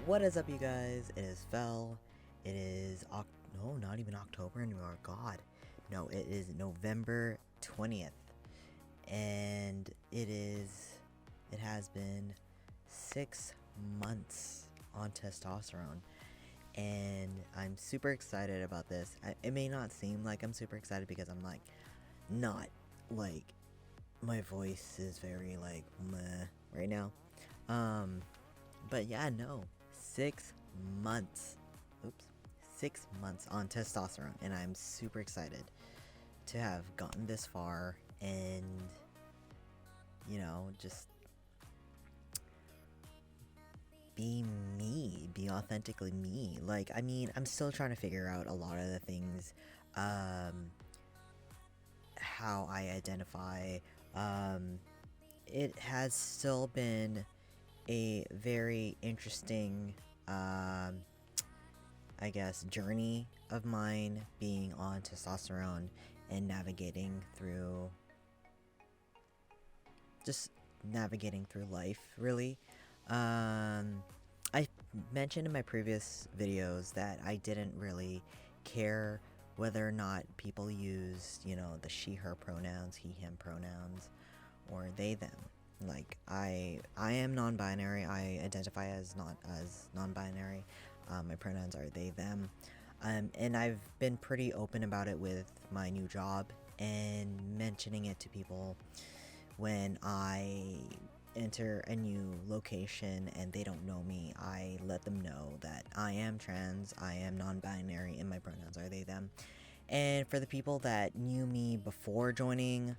What is up, you guys? It is Fel. It is no, not even October anymore. God, no, it is November 20th, and it has been 6 months on testosterone, and I'm super excited about this. It may not seem like I'm super excited because I'm like not like my voice is very like meh right now. Um, but yeah, no, 6 months. Oops, 6 months on testosterone, and I'm super excited to have gotten this far and just be me, be authentically me. Like, I mean, I'm still trying to figure out a lot of the things, how I identify. Um, it has still been a very interesting, I guess, journey of mine being on testosterone and just navigating through life, really. I mentioned in my previous videos that I didn't really care whether or not people used, the she, her pronouns, he, him pronouns, or they, them. Like, I am non-binary. I identify as non-binary. My pronouns are they, them. And I've been pretty open about it with my new job and mentioning it to people when I enter a new location and they don't know me. I let them know that I am trans, I am non-binary, and my pronouns are they, them. And for the people that knew me before joining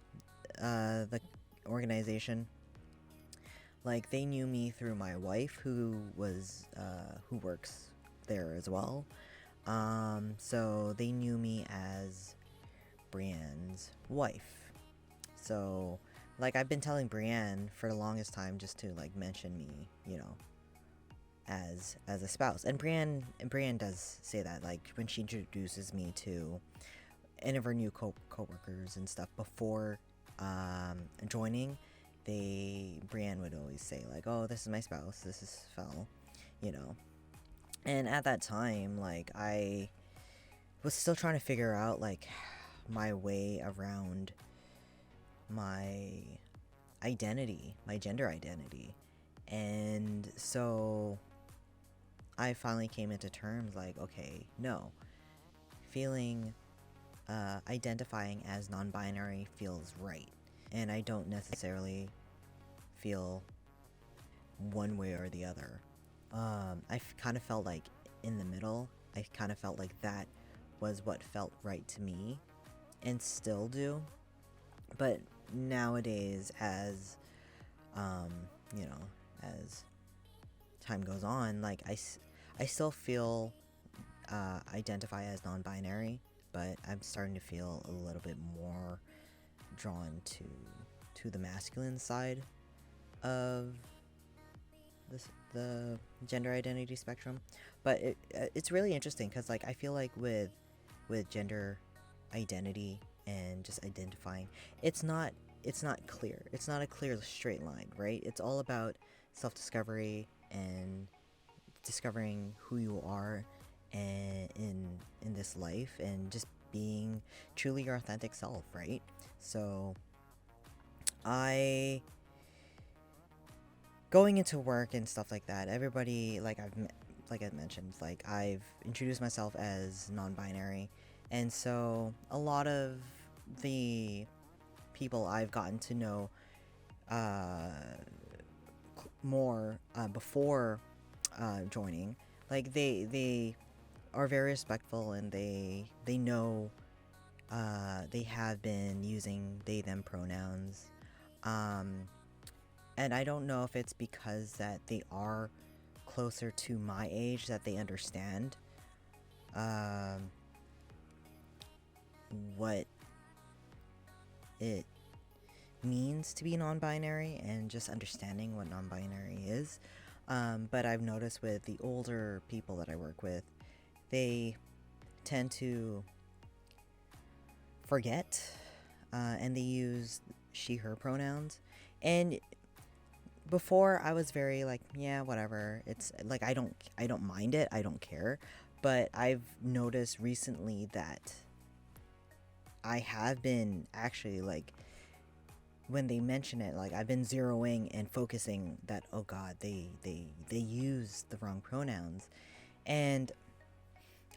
the organization, like, they knew me through my wife, who works there as well. So they knew me as Brienne's wife. So, like, I've been telling Brienne for the longest time just to, like, mention me, as a spouse. And Brienne does say that, like, when she introduces me to any of her new co-workers and stuff before joining, Brienne would always say, like, oh, this is my spouse, this is Fel, you know. And at that time, like, I was still trying to figure out, like, my way around my identity, my gender identity. And so I finally came into terms, like, okay, no, identifying as non-binary feels right. And I don't necessarily feel one way or the other. Kind of felt like in the middle. I kind of felt like that was what felt right to me, and still do. But nowadays, as as time goes on, like, I still feel identify as non-binary, but I'm starting to feel a little bit more drawn to the masculine side of the gender identity spectrum. But it's really interesting because, like, I feel like with gender identity and just identifying, it's not clear. It's not a clear straight line, right? It's all about self-discovery and discovering who you are and in this life, and just being truly your authentic self, right? So I going into work and stuff like that, everybody, like, like I mentioned, like, I've introduced myself as non-binary, and so a lot of the people I've gotten to know more before joining, like, they are very respectful, and they know they have been using they them pronouns, and I don't know if it's because that they are closer to my age, that they understand what it means to be non-binary, and just understanding what non-binary is. But I've noticed with the older people that I work with, they tend to forget, and they use she, her pronouns. And before I was very like, yeah, whatever. It's like I don't mind it. I don't care. But I've noticed recently that I have been actually like when they mention it, like I've been zeroing and focusing that, oh god, they use the wrong pronouns. And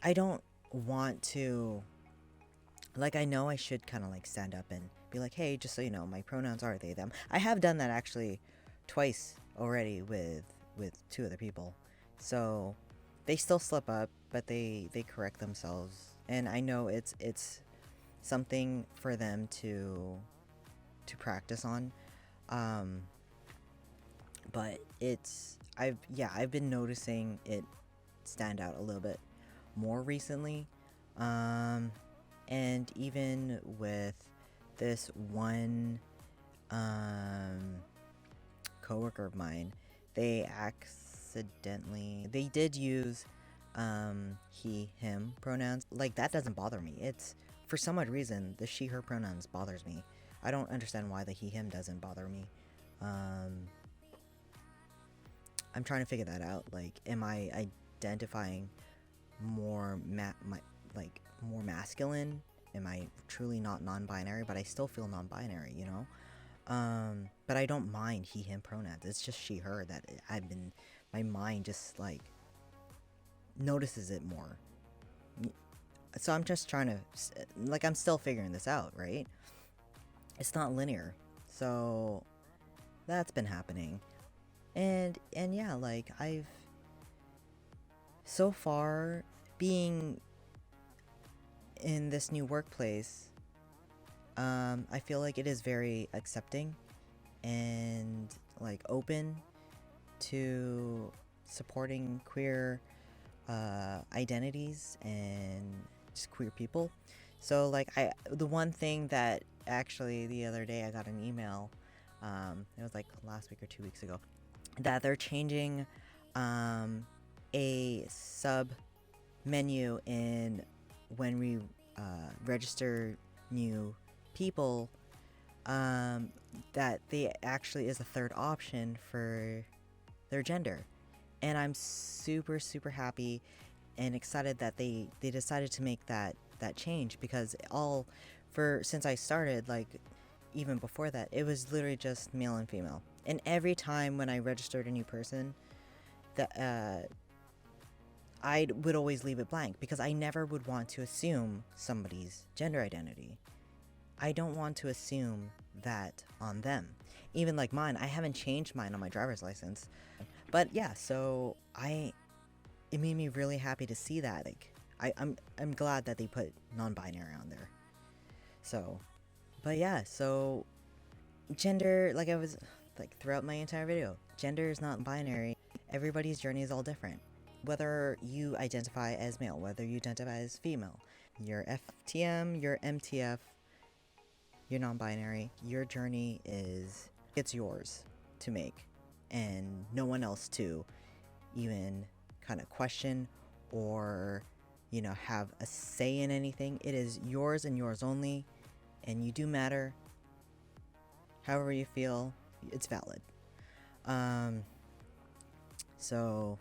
I don't want to, like, I know I should kind of like stand up and be like, hey, just so you know, my pronouns are they them. I have done that actually twice already with two other people. So they still slip up, but they correct themselves. And I know it's something for them to practice on. Um, but I've been noticing it stand out a little bit more recently. Um, and even with this one coworker of mine, they did use he him pronouns. Like that doesn't bother me. It's for some odd reason the she her pronouns bothers me. I don't understand why the he him doesn't bother me. Um, I'm trying to figure that out. Like, am I identifying more more masculine? Am I truly not non-binary? But I still feel non-binary, you know. But I don't mind he him pronouns. It's just she her that my mind just like notices it more. So I'm just trying to like I'm still figuring this out, right? It's not linear. So that's been happening. And yeah, like I've so far being in this new workplace, I feel like it is very accepting and like open to supporting queer identities and just queer people. So like the one thing that actually the other day I got an email, it was like last week or 2 weeks ago, that they're changing a sub menu in when we register new people, that they actually is a third option for their gender. And I'm super super happy and excited that they decided to make that change, because all for since I started, like even before that, it was literally just male and female. And every time when I registered a new person, that I would always leave it blank, because I never would want to assume somebody's gender identity. I don't want to assume that on them. Even like mine, I haven't changed mine on my driver's license. But yeah, so it made me really happy to see that. Like I'm glad that they put non-binary on there. So, but yeah, so gender, like I was like throughout my entire video, gender is not binary. Everybody's journey is all different. Whether you identify as male, whether you identify as female, you're FTM, you're MTF, you're non-binary, your journey it's yours to make, and no one else to even kind of question or, you know, have a say in anything. It is yours and yours only, and you do matter. However you feel, it's valid. So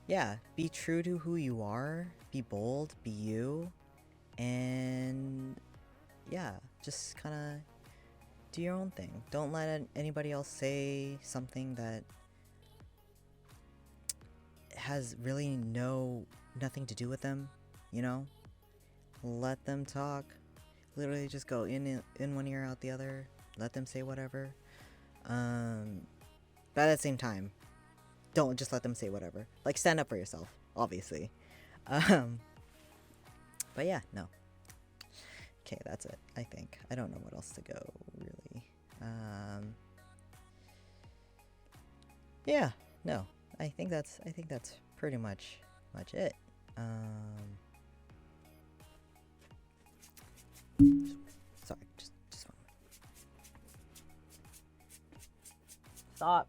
yeah, be true to who you are, be bold, be you, and yeah, just kind of do your own thing. Don't let anybody else say something that has really nothing to do with them, you know? Let them talk. Literally just go in one ear, out the other. Let them say whatever. But at the same time, don't just let them say whatever. Like, stand up for yourself, obviously. But yeah, no. Okay, that's it, I think. I don't know what else to go, really. Yeah, no. I think that's pretty much it. Sorry, just one. Stop.